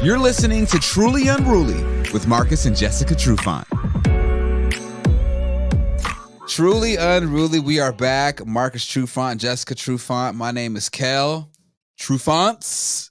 You're listening to Truly Unruly with Marcus and Jessica Trufant. Truly Unruly, we are back. Marcus Trufant, Jessica Trufant. My name is Kel Trufants.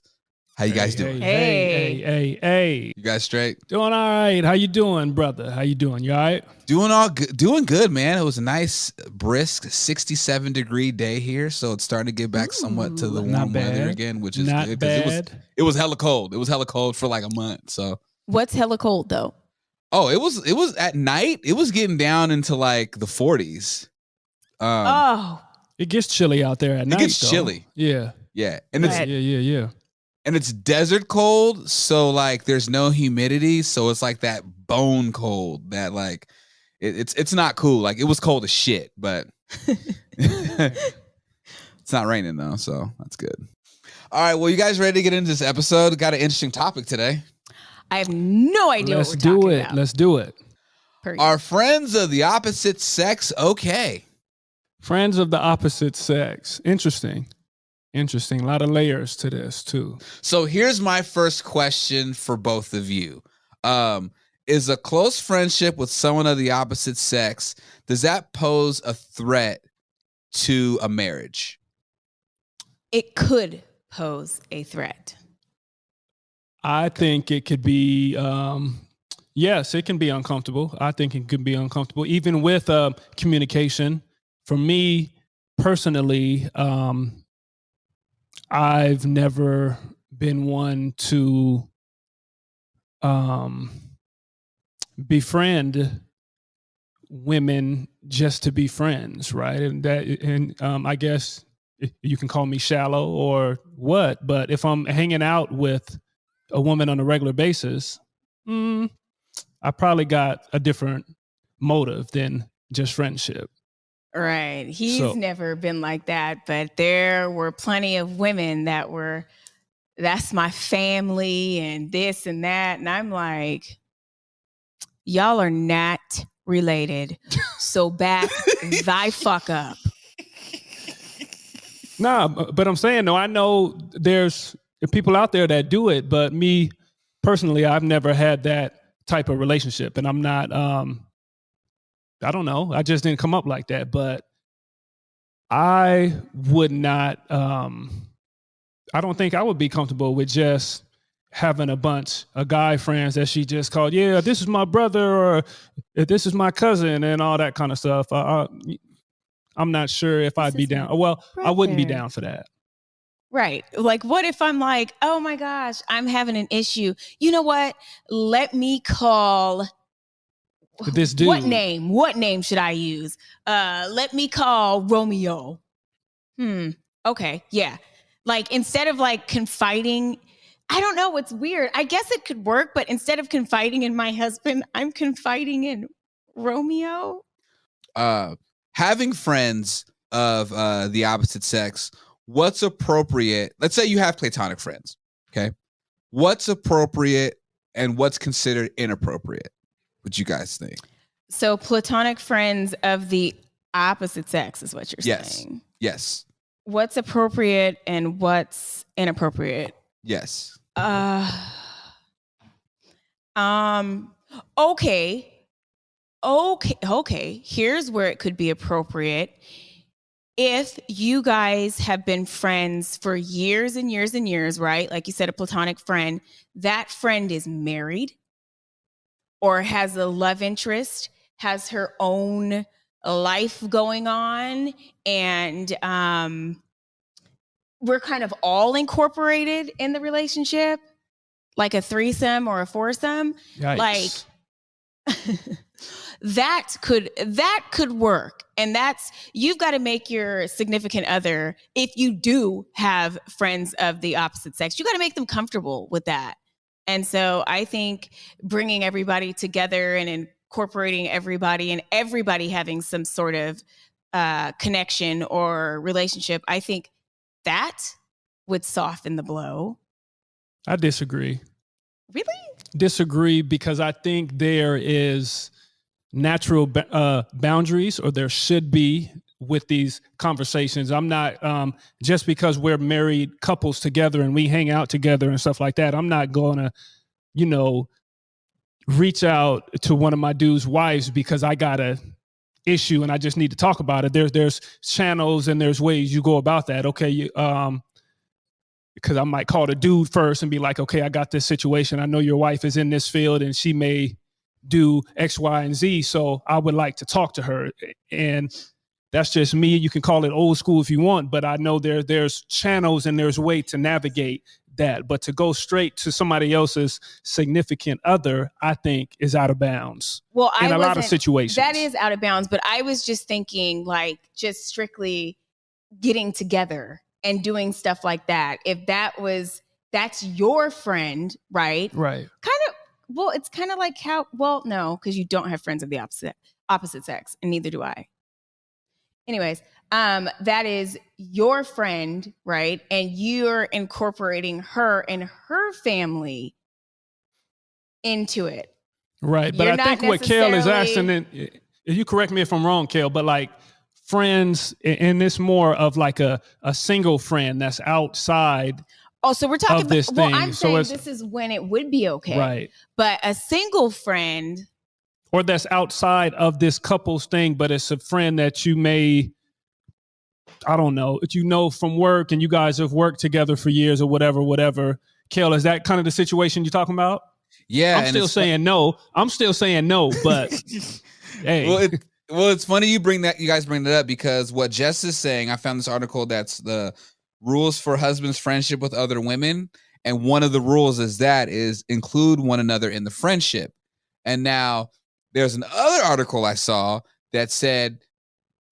How you guys doing? Hey. You guys straight? Doing all right. How you doing, brother? How you doing? You all right? Doing good, man. It was a nice, brisk 67-degree day here, so it's starting to get back somewhat to the warm weather again, which is not good. Bad. It was hella cold. It was hella cold for like a month. So what's hella cold though? Oh, it was at night. It was getting down into like the 40s. It gets chilly out there at night. It gets chilly. Yeah. And it's yeah. And it's desert cold, so like there's no humidity, so it's like that bone cold that like it's not cool. Like it was cold as shit, but it's not raining though, so that's good. All right, well, you guys ready to get into this episode? Got an interesting topic today. I have no idea what we're talking about. Let's do it. Are friends of the opposite sex okay? Friends of the opposite sex. Interesting. A lot of layers to this too. So here's my first question for both of you. Is a close friendship with someone of the opposite sex, does that pose a threat to a marriage? It could pose a threat. I think it could be, yes, it can be uncomfortable. I think it could be uncomfortable, even with communication. For me personally, I've never been one to befriend women just to be friends, right? And I guess you can call me shallow or what, but if I'm hanging out with a woman on a regular basis, I probably got a different motive than just friendship. Right. He's never been like that, but there were plenty of women that were, that's my family and this and that. And I'm like, y'all are not related. So back thy fuck up. Nah, but I'm saying, though, I know there's people out there that do it, but me personally, I've never had that type of relationship. And I'm not, I don't know. I just didn't come up like that, but I would not, I don't think I would be comfortable with just having a bunch of guy friends that she just called, yeah, this is my brother or this is my cousin and all that kind of stuff. I'm not sure if I'd be down. Well, I wouldn't be down for that. Right. Like, what if I'm like, oh my gosh, I'm having an issue. You know what? Let me call this dude. What name should I use? Let me call Romeo. Okay. Yeah. Like, instead of like confiding, I don't know, what's weird. I guess it could work, but instead of confiding in my husband, I'm confiding in Romeo. Having friends of the opposite sex, what's appropriate? Let's say you have platonic friends, okay? What's appropriate and what's considered inappropriate? What you guys think? So platonic friends of the opposite sex is what you're saying? Yes. What's appropriate and what's inappropriate? Yes. Okay. Here's where it could be appropriate. If you guys have been friends for years and years and years, right? Like you said, a platonic friend, that friend is married or has a love interest, has her own life going on, and we're kind of all incorporated in the relationship, like a threesome or a foursome. Yikes. Like that could work. And that's, you've got to make your significant other, if you do have friends of the opposite sex, you got to make them comfortable with that. And so I think bringing everybody together and incorporating everybody and everybody having some sort of connection or relationship, I think that would soften the blow. I disagree. Really? Disagree, because I think there is natural boundaries, or there should be, with these conversations. I'm not, just because we're married couples together and we hang out together and stuff like that, I'm not going to, you know, reach out to one of my dude's wives because I got a issue and I just need to talk about it. There's channels and there's ways you go about that. Okay. Because I might call the dude first and be like, okay, I got this situation. I know your wife is in this field and she may do X, Y, and Z. So I would like to talk to her. And that's just me. You can call it old school if you want, but I know there's channels and there's way to navigate that. But to go straight to somebody else's significant other, I think is out of bounds. Well, in a lot of situations. That is out of bounds, but I was just thinking like just strictly getting together and doing stuff like that. If that's your friend, right? Right. Well, it's kind of like no, because you don't have friends of the opposite sex, and neither do I. Anyways, that is your friend, right? And you're incorporating her and her family into it. Right. But I think what Kel is asking, and you correct me if I'm wrong, Kel, but like friends, and it's more of like a single friend that's outside. Oh, so we're talking about this thing. Well, I'm saying this is when it would be okay. Right. But a single friend, or that's outside of this couple's thing, but it's a friend that you may, I don't know, you know, from work and you guys have worked together for years or whatever. Kel, is that kind of the situation you're talking about? Yeah. I'm still saying no, but hey. Well, it's funny you guys bring that up, because what Jess is saying, I found this article that's the rules for husbands' friendship with other women. And one of the rules is include one another in the friendship. And now there's another article I saw that said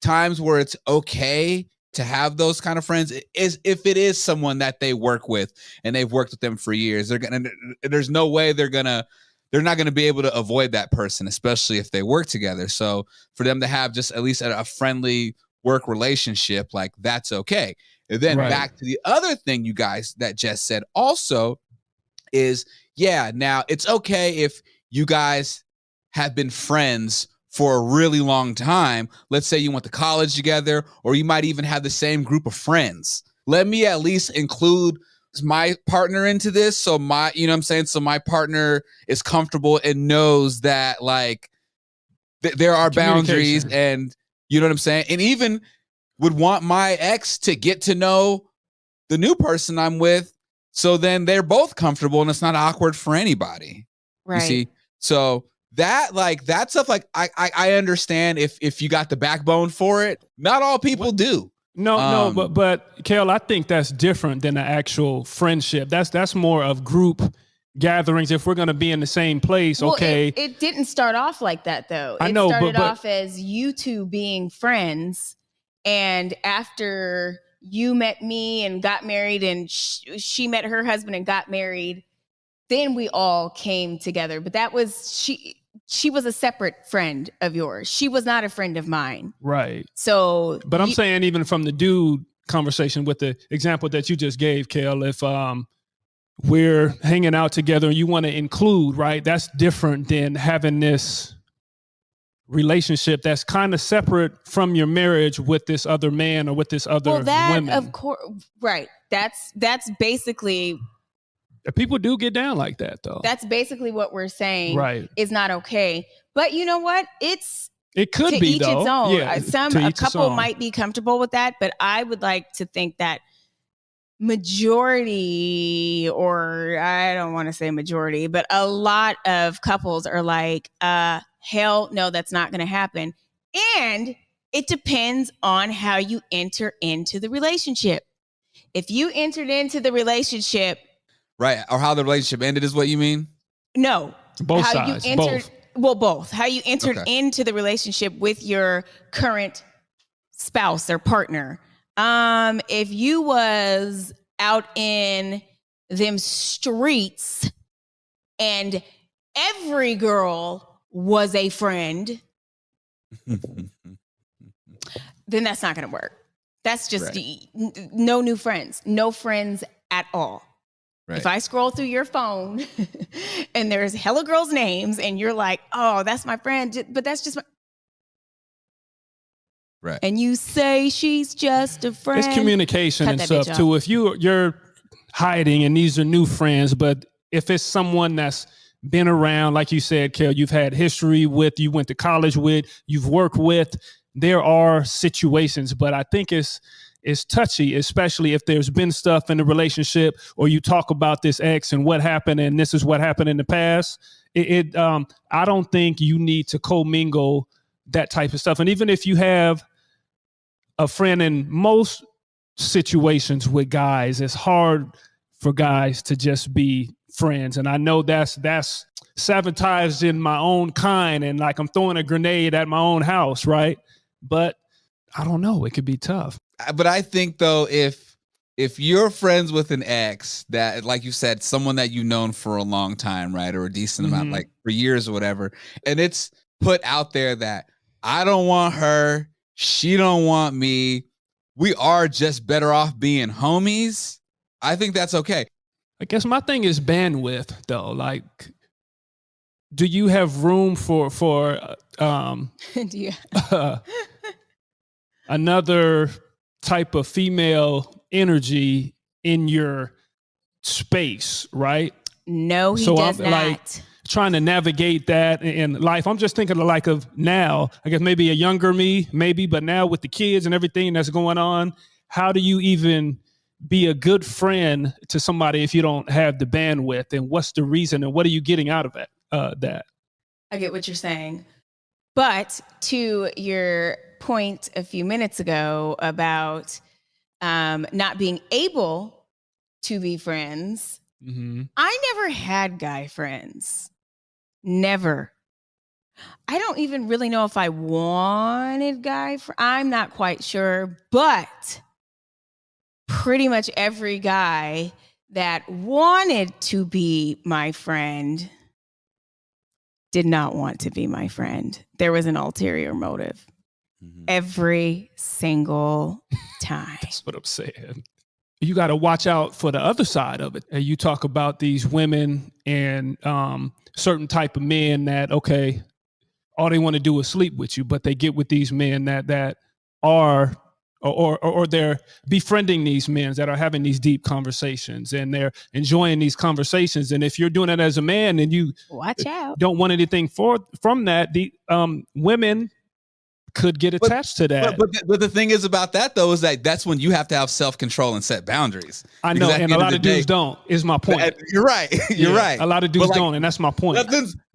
times where it's okay to have those kind of friends is if it is someone that they work with and they've worked with them for years. There's no way they're not going to be able to avoid that person, especially if they work together. So for them to have just at least a friendly work relationship, like that's okay. And then back to the other thing you guys that Jess said also is, now it's okay if you guys have been friends for a really long time. Let's say you went to college together, or you might even have the same group of friends. Let me at least include my partner into this. So you know what I'm saying? So my partner is comfortable and knows that like there are boundaries, and you know what I'm saying? And even would want my ex to get to know the new person I'm with. So then they're both comfortable and it's not awkward for anybody. Right. You see? So that stuff, like I understand if you got the backbone for it. Not all people do. No, but Kel, I think that's different than an actual friendship. That's more of group gatherings. If we're going to be in the same place, okay. It didn't start off like that though. I know, it started off as you two being friends, and after you met me and got married, and she met her husband and got married, then we all came together. But that was she was a separate friend of yours. She was not a friend of mine. Right. So, but I'm saying even from the dude conversation with the example that you just gave, Kel, if we're hanging out together and you want to include, right, that's different than having this relationship that's kind of separate from your marriage with this other man or with this other woman. Of course, right. That's basically. People do get down like that, though. That's basically what we're saying. Right. Is not okay. But you know what? It could be, each though. Its own. Yeah, a couple might be comfortable with that, but I would like to think that majority, or I don't want to say majority, but a lot of couples are like, hell no, that's not going to happen. And it depends on how you enter into the relationship. If you entered into the relationship, right, or how the relationship ended is what you mean? No. Both sides. Both. Well, both. How you entered into the relationship with your current spouse or partner. If you was out in them streets and every girl was a friend, then that's not going to work. That's just no new friends. No friends at all. Right. If I scroll through your phone and there's hella girls' names and you're like, oh, that's my friend, but that's just Right. And you say she's just a friend. It's communication Cut and that stuff bitch too. If you're hiding and these are new friends, but if it's someone that's been around, like you said, Kel, you've had history with, you went to college with, you've worked with, there are situations, but I think it's touchy, especially if there's been stuff in the relationship or you talk about this ex and what happened and this is what happened in the past. I don't think you need to commingle that type of stuff. And even if you have a friend, in most situations with guys, it's hard for guys to just be friends. And I know that's sabotaged in my own kind, and like I'm throwing a grenade at my own house, right? But I don't know, it could be tough. But I think though, if you're friends with an ex that, like you said, someone that you've known for a long time, right, or a decent amount, like for years or whatever, and it's put out there that I don't want her, she don't want me, we are just better off being homies, I think that's okay. I guess my thing is bandwidth, though. Like, do you have room for another type of female energy in your space, right? No, he does I'm, not. Like, trying to navigate that in life. I'm just thinking of now, I guess maybe a younger me, maybe, but now with the kids and everything that's going on, how do you even be a good friend to somebody if you don't have the bandwidth? And what's the reason? And what are you getting out of it? That I get what you're saying. But to your point a few minutes ago about not being able to be friends, I never had guy friends. Never. I don't even really know if I wanted guy friends. I'm not quite sure, but pretty much every guy that wanted to be my friend did not want to be my friend. There was an ulterior motive. Every single time. That's what I'm saying. You got to watch out for the other side of it. You talk about these women and certain type of men that, okay, all they want to do is sleep with you, but they get with these men that are, or they're befriending these men that are having these deep conversations and they're enjoying these conversations. And if you're doing it as a man and you watch out, don't want anything from that, the women could get attached to that. But the thing is about that, though, is that's when you have to have self-control and set boundaries. I know, and a lot of dudes don't, is my point. You're right. You're right. A lot of dudes don't, and that's my point.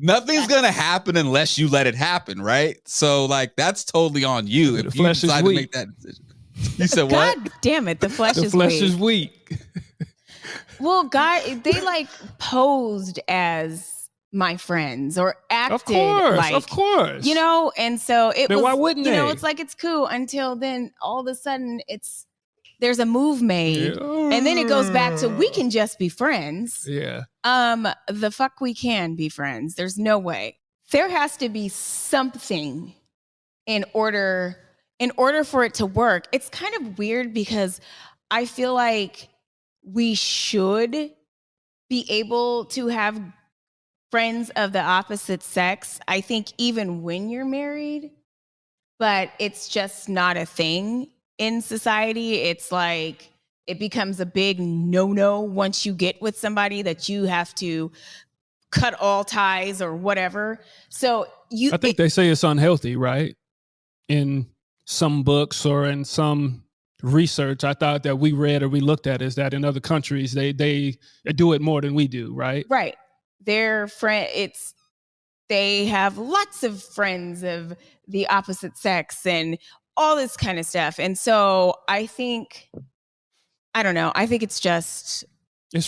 Nothing's going to happen unless you let it happen, right? So, like, that's totally on you if you decide to make that decision. You said what? God damn it, the flesh is weak. Well, they like posed as my friends or acted of course, you know, and so it was, why wouldn't you they? know, it's like it's cool until then all of a sudden there's a move made and then it goes back to we can just be friends. Yeah. The fuck we can be friends. There's no way. There has to be something in order for it to work. It's kind of weird because I feel like we should be able to have friends of the opposite sex, I think, even when you're married, but it's just not a thing in society. It's like it becomes a big no-no once you get with somebody that you have to cut all ties or whatever. So I think they say it's unhealthy, right? In some books or in some research I thought that we read or we looked at is that in other countries they do it more than we do, right? Right. They have lots of friends of the opposite sex and all this kind of stuff. And so I think it's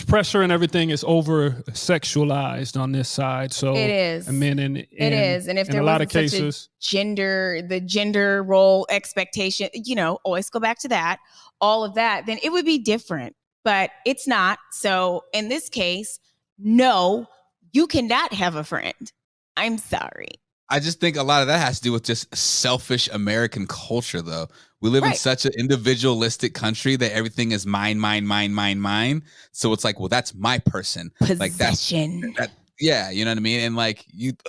pressure and everything is over sexualized on this side. So it is. And men and it is. And if there was a lot of cases, the gender role expectation, you know, always go back to that, all of that, then it would be different. But it's not. So in this case, no, you cannot have a friend. I'm sorry. I just think a lot of that has to do with just selfish American culture, though. We live in such an individualistic country that everything is mine, mine, mine, mine, mine. So it's like, well, that's my person. Possession. Like yeah, you know what I mean? And like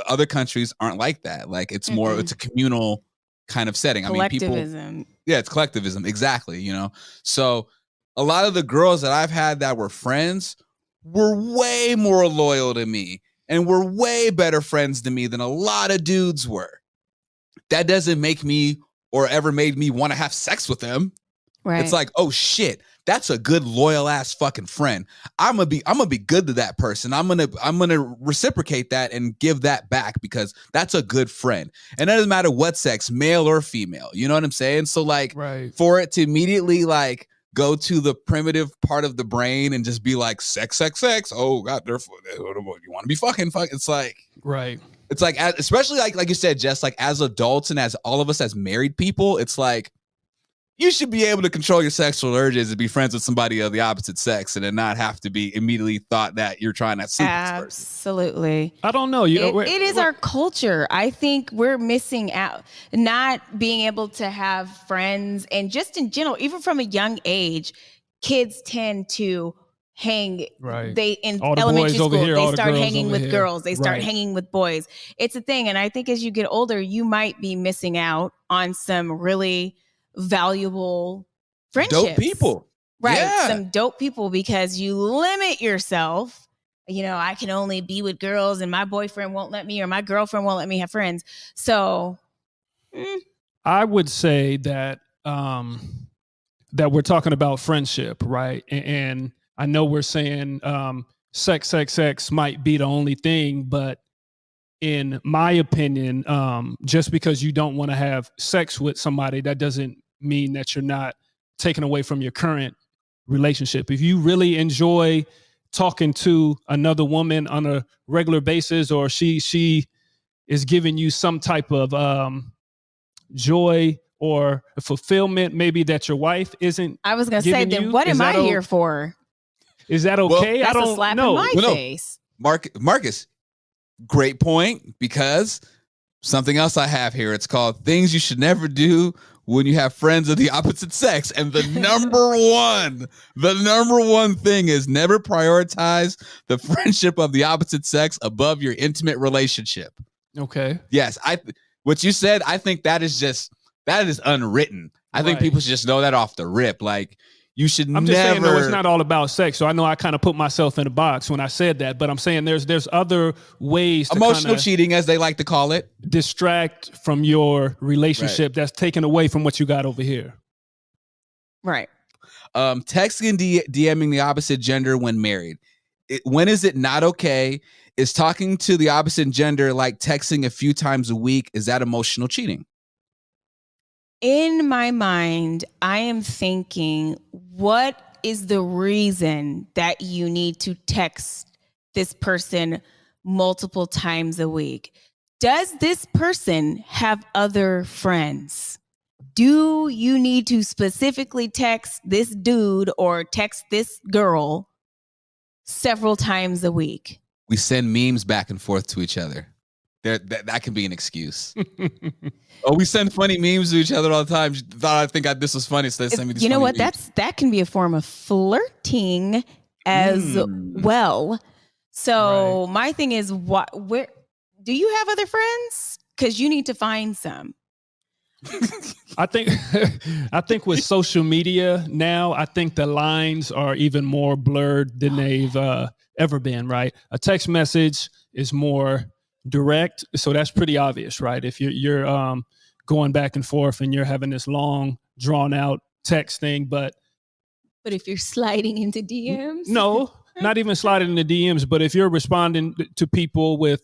other countries aren't like that. Like it's more, it's a communal kind of setting. I mean, people, Collectivism. yeah, it's collectivism. Exactly. You know, so a lot of the girls that I've had that were friends were way more loyal to me and were way better friends to me than a lot of dudes were. That doesn't make me or ever made me want to have sex with them. Right. It's like, oh shit, that's a good loyal ass fucking friend. I'm gonna be good to that person. I'm gonna reciprocate that and give that back because that's a good friend. And it doesn't matter what sex, male or female. You know what I'm saying? So like, for it to immediately like go to the primitive part of the brain and just be like sex. Oh God, you want to be fucking. It's like, right. It's like, especially like you said, Jess, like as adults and as all of us as married people, it's like, you should be able to control your sexual urges and be friends with somebody of the opposite sex and then not have to be immediately thought that you're trying to sleep with this person. Absolutely. I don't know. It is our culture. I think we're missing out, not being able to have friends, and just in general, even from a young age, kids tend to hang. Right. They in all the elementary boys over school, here, they all the start girls hanging over with here. girls. They start Right. hanging with boys. It's a thing, and I think as you get older, you might be missing out on some really valuable friendships. Dope people. Right. Yeah. Some dope people, because you limit yourself. You know, I can only be with girls and my boyfriend won't let me, or my girlfriend won't let me have friends. So I would say that that we're talking about friendship, right? And I know we're saying sex might be the only thing, but in my opinion, just because you don't want to have sex with somebody, that doesn't mean that you're not taken away from your current relationship. If you really enjoy talking to another woman on a regular basis, or she is giving you some type of joy or fulfillment, maybe that your wife isn't. I was going to say, then what am I here for? Is that okay? That's I don't a slap know. in my face. Marcus, great point, because something else I have here, it's called things you should never do when you have friends of the opposite sex. And the number one thing is never prioritize the friendship of the opposite sex above your intimate relationship. Okay. Yes. What you said, I think that is unwritten. I think people should just know that off the rip. Like, you should I'm just saying, no, it's not all about sex. So I know I kind of put myself in a box when I said that, but I'm saying there's other ways to emotional cheating, as they like to call it, distract from your relationship that's taken away from what you got over here. Right. Texting and DMing the opposite gender when married. When is it not okay? Is talking to the opposite gender like texting a few times a week? Is that emotional cheating? In my mind, I am thinking, what is the reason that you need to text this person multiple times a week? Does this person have other friends? Do you need to specifically text this dude or text this girl several times a week? We send memes back and forth to each other. That can be an excuse. Oh, we send funny memes to each other all the time. I think this was funny, so they send me these. You know what? Memes. That can be a form of flirting as well. So my thing is, where do you have other friends? Because you need to find some. I think with social media now, I think the lines are even more blurred than they've ever been. Right, a text message is more direct, so that's pretty obvious, right? If you're going back and forth and you're having this long, drawn out text thing, but if you're sliding into DMs, no, not even sliding into DMs, but if you're responding to people with,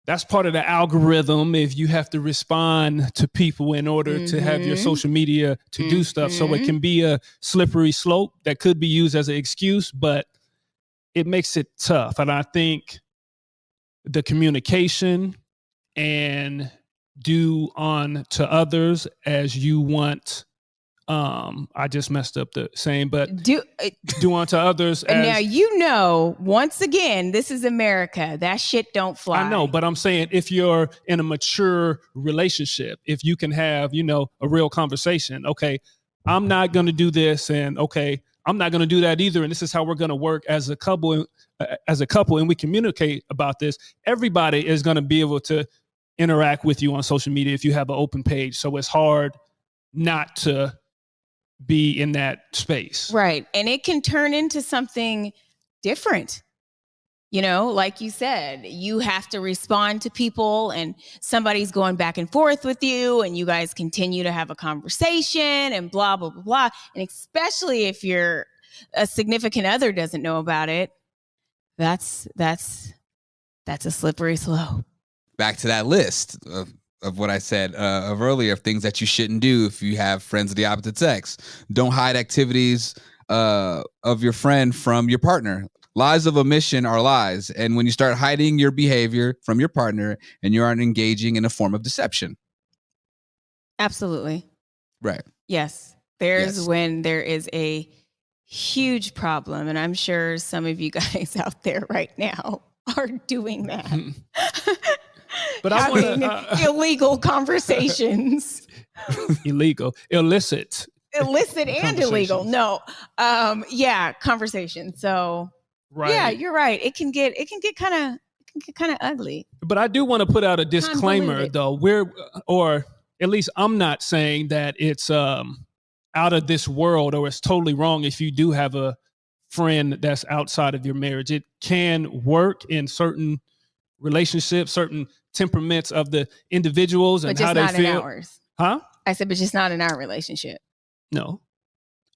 that's part of the algorithm. If you have to respond to people in order to have your social media to do stuff, so it can be a slippery slope that could be used as an excuse, but it makes it tough. And I think the communication and do on to others as you want. I just messed up the saying, but do unto others. Now, once again, this is America. That shit don't fly. I know, but I'm saying if you're in a mature relationship, if you can have, a real conversation. Okay, I'm not going to do this, and okay, I'm not going to do that either. And this is how we're going to work as a couple. And we communicate about this. Everybody is going to be able to interact with you on social media if you have an open page. So it's hard not to be in that space. Right. And it can turn into something different. You know, like you said, you have to respond to people and somebody's going back and forth with you and you guys continue to have a conversation and blah, blah, blah, blah. And especially if your a significant other doesn't know about it, that's a slippery slope. Back to that list of what I said of earlier, of things that you shouldn't do if you have friends of the opposite sex. Don't hide activities of your friend from your partner. Lies of omission are lies. And when you start hiding your behavior from your partner and you aren't engaging in a form of deception. Absolutely. Right. Yes. There's when there is a huge problem. And I'm sure some of you guys out there right now are doing that. But I having illegal conversations. Illicit and illegal. No. Conversation. So right. Yeah, you're right. It can get kind of ugly. But I do want to put out a disclaimer though. Or at least I'm not saying that it's out of this world or it's totally wrong if you do have a friend that's outside of your marriage. It can work in certain relationships, certain temperaments of the individuals and how they feel. But just not in ours. Huh? I said, but just not in our relationship. No.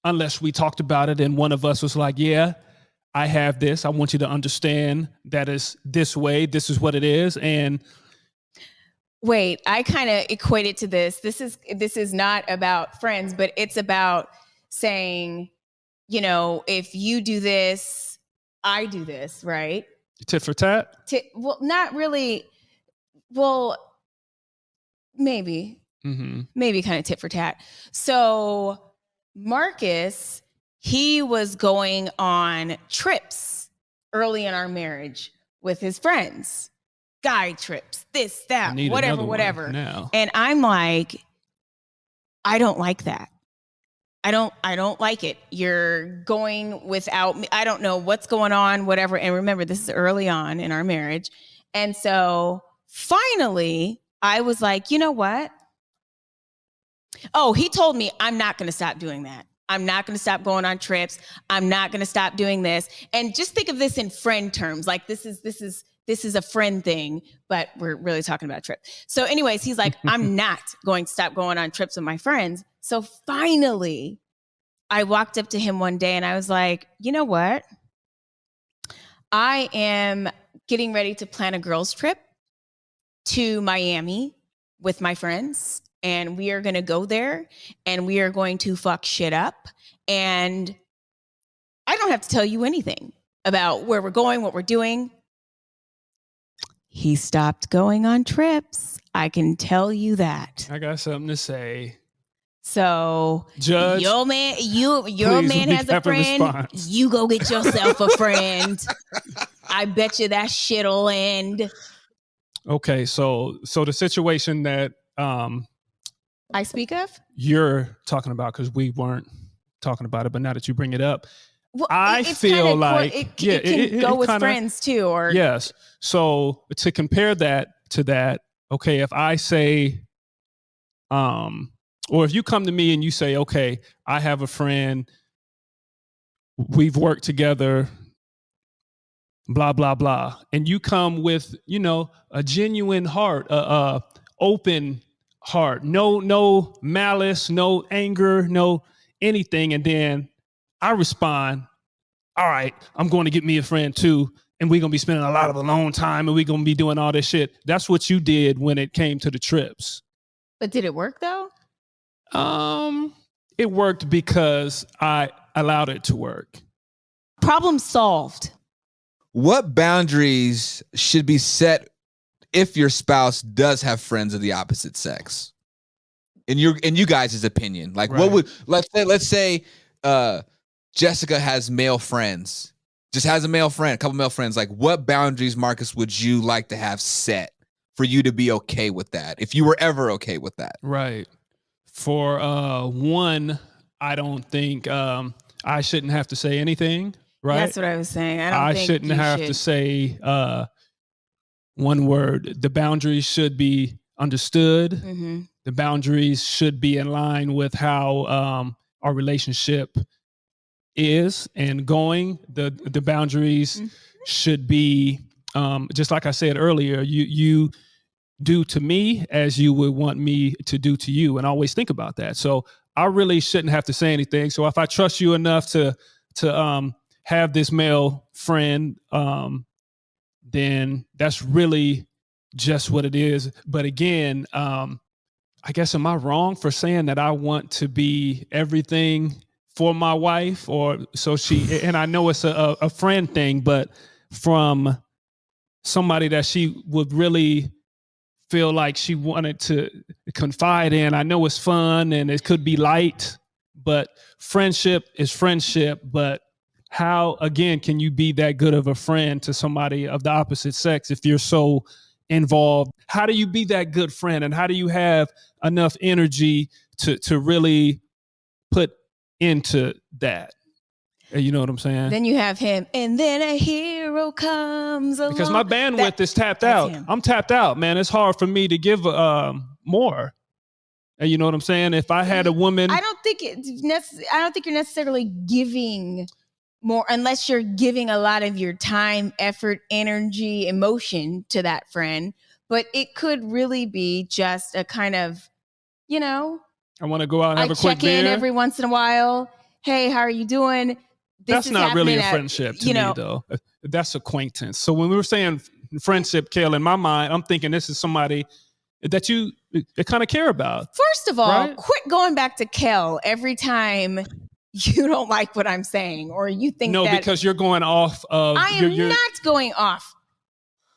Unless we talked about it and one of us was like, yeah, I have this. I want you to understand that it's this way. This is what it is. And wait, I kind of equate it to this. This is not about friends, but it's about saying, you know, if you do this, I do this, right? Tit for tat? Well, not really. Well, maybe. Mm-hmm. Maybe kind of tit for tat. So Marcus, he was going on trips early in our marriage with his friends. Guy trips, this, that, whatever. Now. And I'm like, I don't like that. I don't like it. You're going without me. I don't know what's going on, whatever. And remember, this is early on in our marriage. And so finally, I was like, you know what? Oh, he told me I'm not going to stop doing that. I'm not going to stop going on trips. I'm not going to stop doing this. And just think of this in friend terms. Like this is a friend thing, but we're really talking about a trip. So anyways, he's like, I'm not going to stop going on trips with my friends. So finally, I walked up to him one day and I was like, you know what? I am getting ready to plan a girls' trip to Miami with my friends. And we are going to go there and we are going to fuck shit up. And I don't have to tell you anything about where we're going, what we're doing. He stopped going on trips. I can tell you that. I got something to say. So, Judge, your man has a friend. Response. You go get yourself a friend. I bet you that shit'll end. Okay, so the situation that I speak of? You're talking about, because we weren't talking about it, but now that you bring it up, well, I feel like it can go with friends too, or yes. So to compare that to that, okay, if I say, or if you come to me and you say, okay, I have a friend, we've worked together, blah blah blah, and you come with, you know, a genuine heart, open heart, no malice, no anger, no anything, and then I respond, all right, I'm going to get me a friend too, and we're going to be spending a lot of alone time, and we're going to be doing all this shit. That's what you did when it came to the trips. But did it work though? It worked because I allowed it to work. Problem solved. What boundaries should be set if your spouse does have friends of the opposite sex? In you guys' opinion, like right. What would let's say Jessica has male friends, just has a couple male friends. Like, what boundaries, Marcus, would you like to have set for you to be okay with that, if you were ever okay with that? Right. For one, I don't think I shouldn't have to say anything. Right. That's what I was saying. I shouldn't have to say one word. The boundaries should be understood. Mm-hmm. The boundaries should be in line with how our relationship is and going. The boundaries should be just like I said earlier. You do to me as you would want me to do to you, and I always think about that. So I really shouldn't have to say anything. So if I trust you enough to have this male friend, then that's really just what it is. But again, I guess, am I wrong for saying that I want to be everything for my wife? Or so she, and I know it's a friend thing, but from somebody that she would really feel like she wanted to confide in. I know it's fun and it could be light, but friendship is friendship. But how, again, can you be that good of a friend to somebody of the opposite sex if you're so involved? How do you be that good friend, and how do you have enough energy to really put into that? You know what I'm saying? Then you have him, and then a hero comes along. Because my bandwidth is tapped out. him. I'm tapped out, man. It's hard for me to give more. And you know what I'm saying? If I had a woman, I don't think you're necessarily giving more unless you're giving a lot of your time, effort, energy, emotion to that friend. But it could really be just a kind of, I want to go out and have a quick beer. Check in every once in a while. Hey, how are you doing? That's not really a friendship to me, though. That's acquaintance. So when we were saying friendship, Kel, in my mind, I'm thinking this is somebody that you kind of care about. First of all, right? Quit going back to Kel every time you don't like what I'm saying, or you think no, because you're going off of. I am not going off.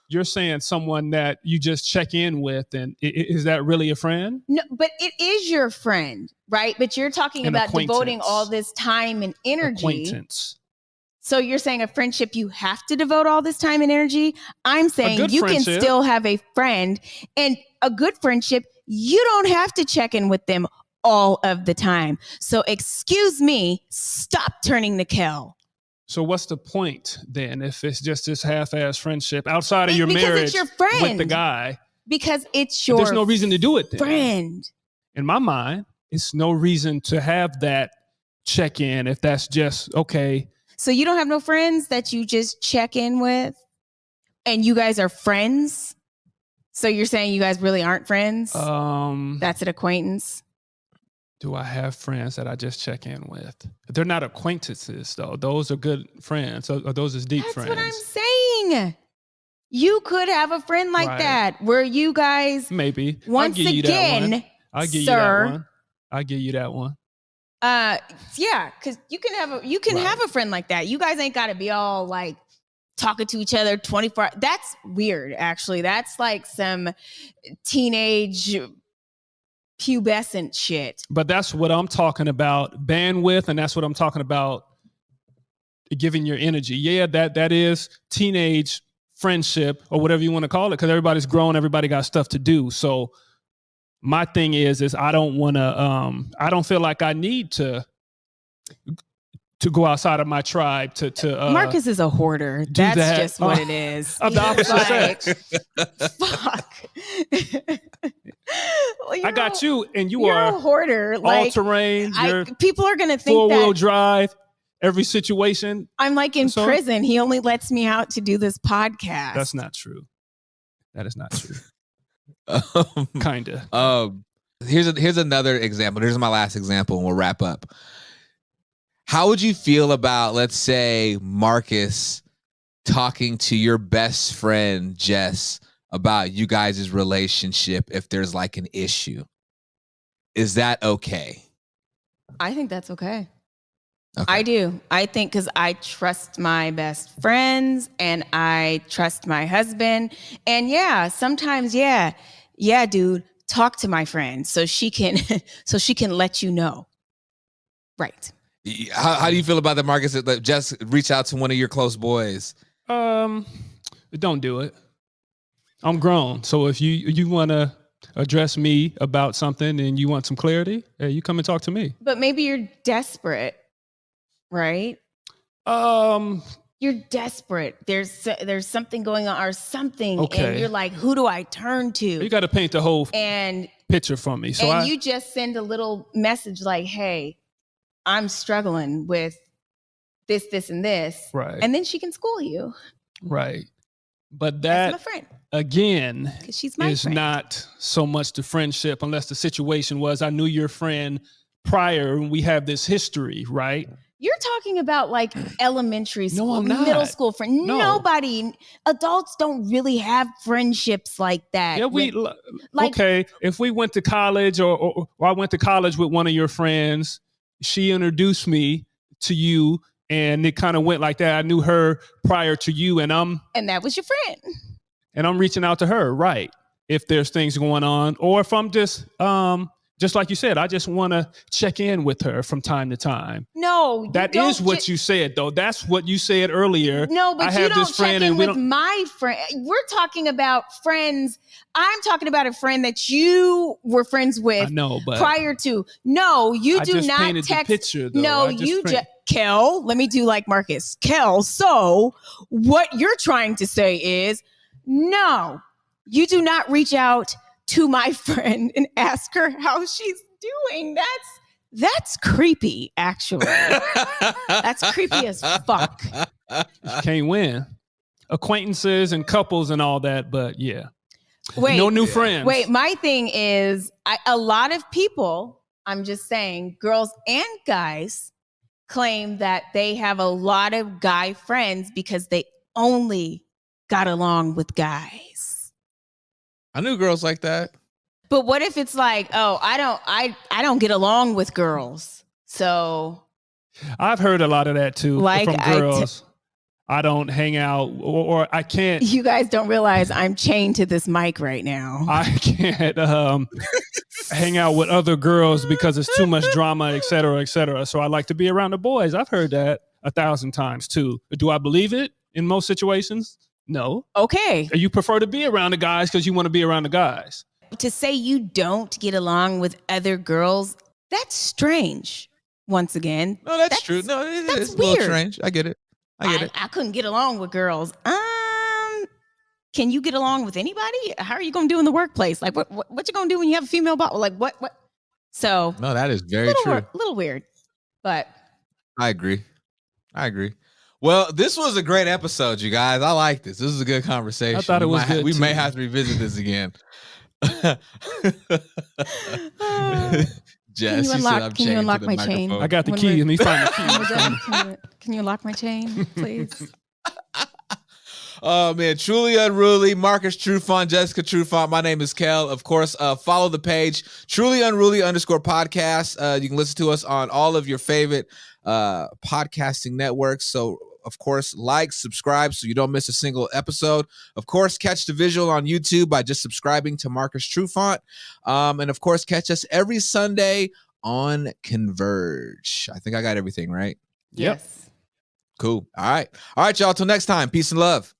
You're saying someone that you just check in with, and is that really a friend? No, but it is your friend, right? But you're talking about devoting all this time and energy. Acquaintance. So you're saying a friendship, you have to devote all this time and energy? I'm saying you can still have a friend, and a good friendship, you don't have to check in with them all of the time. So excuse me, stop turning to Kel. So what's the point then if it's just this half-ass friendship outside of your marriage it's your friend. with the guy? Because it's your There's no reason to do it then. Friend. In my mind, it's no reason to have that check-in if that's just, okay. So you don't have no friends that you just check in with and you guys are friends? So you're saying you guys really aren't friends? That's an acquaintance? Do I have friends that I just check in with? They're not acquaintances, though. Those are good friends. Or those is deep friends. That's what I'm saying. You could have a friend like that where you guys maybe once again, I'll give you that one. I'll give you that one. Yeah, because you can have a friend like that. You guys ain't got to be all like talking to each other 24 hours. That's weird, actually. That's like some teenage pubescent shit. But that's what I'm talking about, bandwidth, and that's what I'm talking about, giving your energy. Yeah, that is teenage friendship or whatever you want to call it, because everybody's grown, everybody got stuff to do. So my thing is I don't want to, I don't feel like I need to go outside of my tribe to Marcus is a hoarder. That's just what it is. Of the opposite sex. Fuck. Well, I got you, and you're are a hoarder. All terrain. People are gonna think 4-wheel drive, every situation. I'm like in prison. He only lets me out to do this podcast. That's not true. That is not true. Kinda. Here's another example. Here's my last example, and we'll wrap up. How would you feel about, let's say, Marcus talking to your best friend Jess about you guys' relationship if there's like an issue? Is that okay? I think that's okay. I do. I think because I trust my best friends and I trust my husband. And yeah, sometimes, yeah, dude, talk to my friend so she can let you know. Right. How do you feel about that, Marcus? Just reach out to one of your close boys. Don't do it. I'm grown. So if you want to address me about something and you want some clarity, hey, you come and talk to me. But maybe you're desperate, right? you're desperate. There's something going on or something, Okay. and you're like, who do I turn to? You got to paint the whole picture for me. So you just send a little message like, hey, I'm struggling with this, and this. Right. And then she can school you. Right. But That's my that, friend. again, She's my is friend. not so much the friendship unless the situation was I knew your friend prior and we have this history, right? You're talking about like elementary school, No, I'm not. middle school friend. No. Nobody, adults don't really have friendships like that. Yeah, okay. If we went to college or I went to college with one of your friends, she introduced me to you and it kind of went like that. I knew her prior to you and that was your friend. And I'm reaching out to her, right? If there's things going on or if I'm just like you said, I just want to check in with her from time to time. No, that is what you said, though. That's what you said earlier. No, but I you have don't this friend check in and we with don't. my friend. We're talking about friends. I'm talking about a friend that you were friends with. I know, but prior to. No, you I do just not painted text. the picture, though. No, you just Kel. Let me do like Marcus. Kel. So what you're trying to say is, no, you do not reach out to my friend and ask her how she's doing. That's creepy, actually. That's creepy as fuck. Can't win. Acquaintances and couples and all that, but yeah. Wait, no new friends. Wait, my thing is, a lot of people, I'm just saying, girls and guys, claim that they have a lot of guy friends because they only got along with guys. I knew girls like that. But what if it's like, oh, I don't get along with girls. So I've heard a lot of that too like from girls. I don't hang out or I can't. You guys don't realize I'm chained to this mic right now. I can't hang out with other girls because it's too much drama, et cetera, et cetera. So I like to be around the boys. I've heard that 1,000 times too. Do I believe it in most situations? No. Okay. You prefer to be around the guys because you want to be around the guys. To say you don't get along with other girls, that's strange. Once again. No, that's true. No, it's a little strange. I get it. I couldn't get along with girls. Can you get along with anybody? How are you going to do in the workplace? Like, what you going to do when you have a female boss? Like, what? So. No, that is very true. A little weird, but. I agree. Well, this was a great episode, you guys. I like this. This is a good conversation. I thought it was good. We may have to revisit this again. Jess, can you unlock my chain? I got the key. Let me find the key. Can you unlock my chain, please? Oh man, Truly Unruly, Marcus Trufant, Jessica Trufant. My name is Kel. Of course, follow the page Truly Unruly _podcast. You can listen to us on all of your favorite podcasting networks. So of course, like, subscribe so you don't miss a single episode. Of course, catch the visual on YouTube by just subscribing to Marcus Trufant. And of course, catch us every Sunday on Converge. I think I got everything right. Yes. Cool. All right, y'all. Till next time. Peace and love.